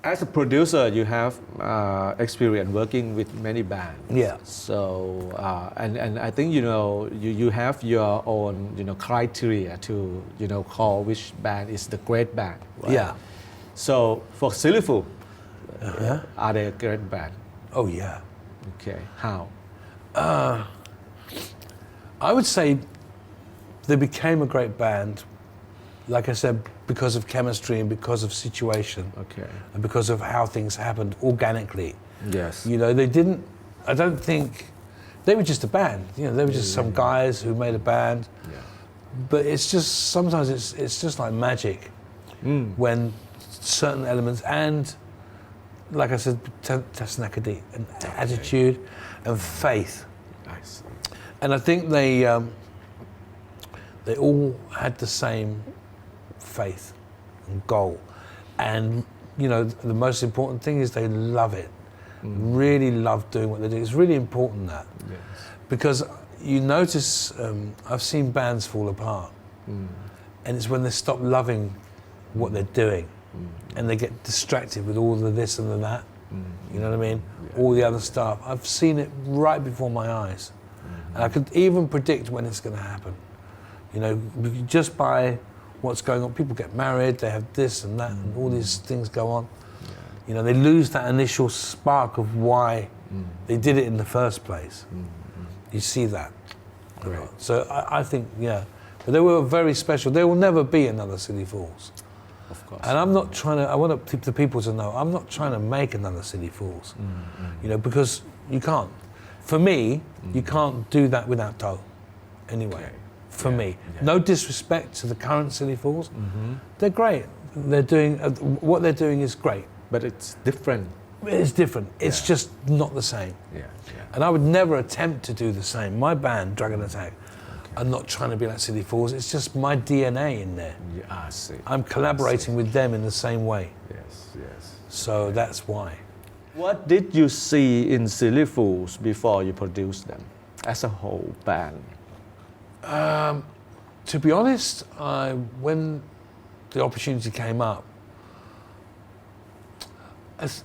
as a producer, you have experience working with many bands. Yeah. So and I think you have your own criteria to call which band is the great band. Right? Yeah. So for Silly Fool, are they a great band? Oh yeah. Okay. How? I would say they became a great band, like I said, because of chemistry and because of situation. Okay. And because of how things happened organically. Yes. They didn't, I don't think, they were just a band. They were just some guys who made a band. Yeah. But it's just, sometimes it's just like magic when certain elements and, like I said, tasnakadi and attitude and faith. Nice. And I think they all had the same faith and goal. And, the most important thing is they love it. Really love doing what they do. It's really important that. Yes. Because you notice, I've seen bands fall apart. And it's when they stop loving what they're doing. And they get distracted with all the this and the that. You know what I mean? Yeah. All the other stuff. I've seen it right before my eyes. And I could even predict when it's going to happen. Just by what's going on. People get married, they have this and that, and all these things go on. Yeah. They lose that initial spark of why they did it in the first place. You see that. Great. So I think, but they were very special. There will never be another Silly Fools. Of course. And I'm not trying to, I want the people to know, I'm not trying to make another Silly Fools. Because you can't. For me, you can't do that without Toe. Anyway. Okay. For me. Yeah. No disrespect to the current Silly Fools. They're great. They're doing, what they're doing is great. But it's different. It's different. It's just not the same. Yeah. And I would never attempt to do the same. My band, Dragon Attack, I'm not trying to be like Silly Fools. It's just my DNA in there. Yeah, I see. I'm collaborating with them in the same way. Yes. So that's why. What did you see in Silly Fools before you produced them as a whole band? To be honest, when the opportunity came up,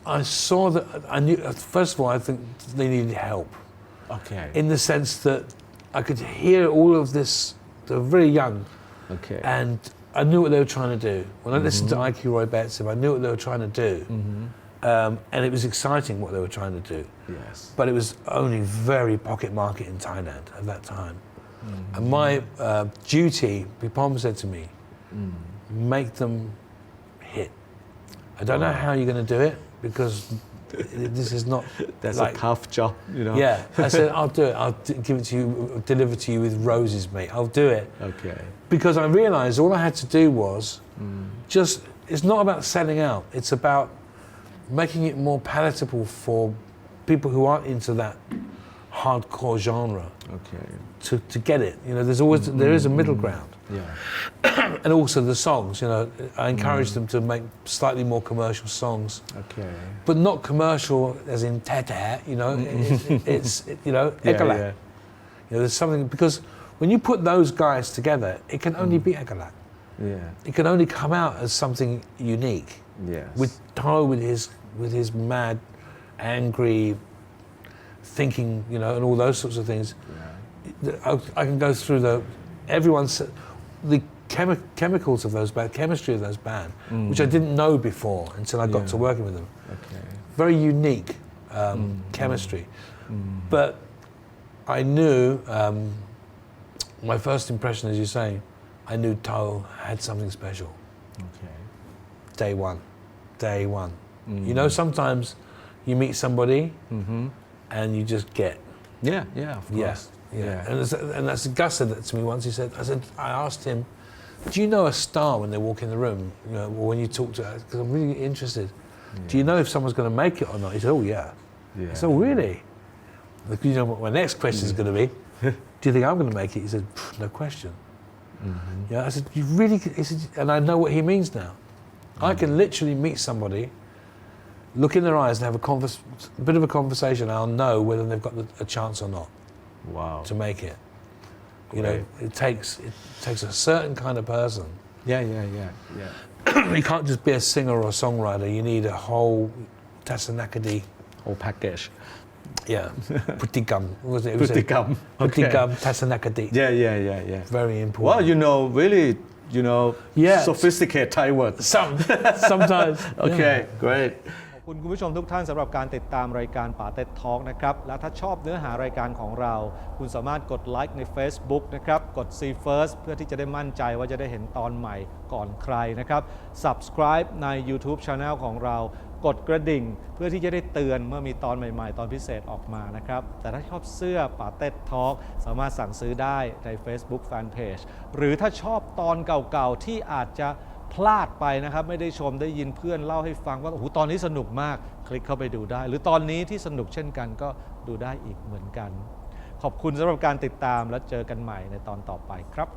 I saw that, I knew, first of all, I think they needed help. Okay. In the sense that I could hear all of this, they were very young. Okay. And I knew what they were trying to do. When I listened to IQ Roy Betson, I knew what they were trying to do. And it was exciting what they were trying to do. Yes. But it was only very pocket market in Thailand at that time. And my duty, Pipom said to me, make them hit. I don't know how you're going to do it, because this is not... That's a tough job, Yeah, I said, I'll do it. I'll give it to you, deliver to you with roses, mate. I'll do it. Okay. Because I realised all I had to do was just... It's not about selling out. It's about making it more palatable for people who aren't into that hardcore genre. Okay. To get it. There's always... There is a middle ground. Yeah. And also the songs, I encourage them to make slightly more commercial songs. Okay. But not commercial as in tata, it's Egalat. There's something, because when you put those guys together, it can only be Egalat. Yeah. It can only come out as something unique. Yes. With Taro, with his mad, angry thinking, and all those sorts of things. Yeah. I can go through the chemicals of those bands, chemistry of those bands, which I didn't know before until I got to working with them. Okay. Very unique chemistry. But I knew, my first impression, as you say, I knew Tao had something special. Okay. Day one. Sometimes you meet somebody and you just get. Yeah, of course. Yeah. And that's Gus said that to me once. I asked him, do you know a star when they walk in the room? Or when you talk to her, because I'm really interested. Yeah. Do you know if someone's going to make it or not? He said, oh yeah. I said, oh really? You know what my next question is going to be? Do you think I'm going to make it? He said, no question. I said, you really? He said, and I know what he means now. I can literally meet somebody, look in their eyes and have a bit of a conversation. I'll know whether they've got a chance or not. Wow. To make it. It takes a certain kind of person. Yeah. you can't just be a singer or a songwriter. You need a whole tasanakadi. whole package Yeah, putikam. What was it? Putikam. Putikam tasanakadi. yeah Very important. well really Yeah. sophisticated Thai words Sometimes. okay great ขอบคุณคุณผู้ชมทุกท่านสำหรับการติดตามรายการป่าเต็ดทอล์กนะครับและถ้าชอบเนื้อหารายการของเราคุณสามารถกดไลค์ใน Facebook นะครับกด See First เพื่อที่จะได้มั่นใจว่าจะได้เห็นตอนใหม่ก่อนใครนะครับ Subscribe ใน YouTube Channel ของเรากดกระดิ่งเพื่อที่จะได้เตือนเมื่อมีตอนใหม่ๆตอนพิเศษออกมานะครับแต่ถ้าชอบเสื้อป่าเต็ดทอล์กสามารถสั่งซื้อได้ใน Facebook Fanpage หรือถ้าชอบตอนเก่าๆที่อาจจะพลาดไปนะครับไม่ได้ชมได้ยินเพื่อนเล่าให้ฟังว่าโอ้โหตอนนี้สนุกมากคลิกเข้าไปดูได้หรือตอนนี้ที่สนุกเช่นกันก็ดูได้อีกเหมือนกันขอบคุณสำหรับการติดตามและเจอกันใหม่ในตอนต่อไปครับ